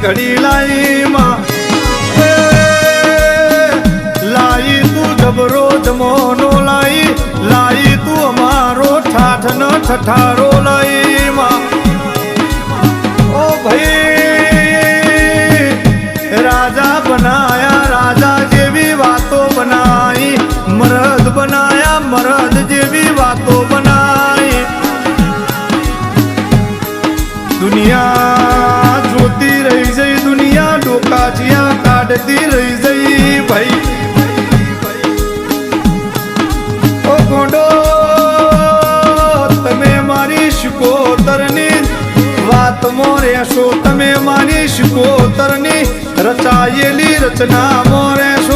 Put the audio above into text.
ઘડી લાઈ માં લાઈ તું જબરો જમોનો લાઈ લાઈ તું અમારો ઠાઠ ન ઠઠારો લાઈ માં ઓ ભાઈ રાજા બનાયા રાજા જેવી વાતો બનાઈ મરદ બનાયા મરદ જેવી વાતો બનાઈ દુનિયા જોતી રહી જઈ દુનિયા ડોકાચિયા કાઢતી રહી જઈ ભાઈ ઓ ગોંડો તમે મારી શિકોતરની વાતમાં રહેશો તમે મારી શિકોતરની રચાયેલી રચનામાં રહેશો